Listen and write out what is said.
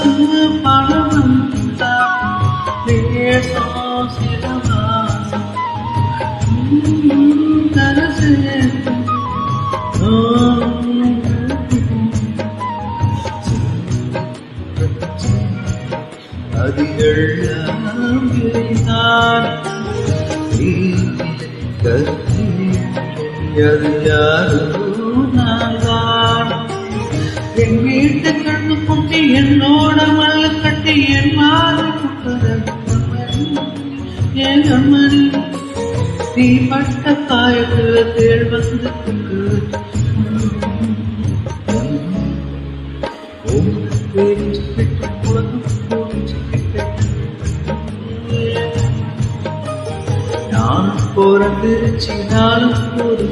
காசு பணம் பேசம் சிலவாசம் கரசு அது எல்லாம் விழித்தான் அது யாரோ நான் என் வீட்டு கண்ணு குட்டி என்னோட மல்ல கட்டி என் மாறு என் கம்மணி நீ பட்ட காயத்துல தேள் வந்து நான் பிறந்திருச்சினாலும் ஒரு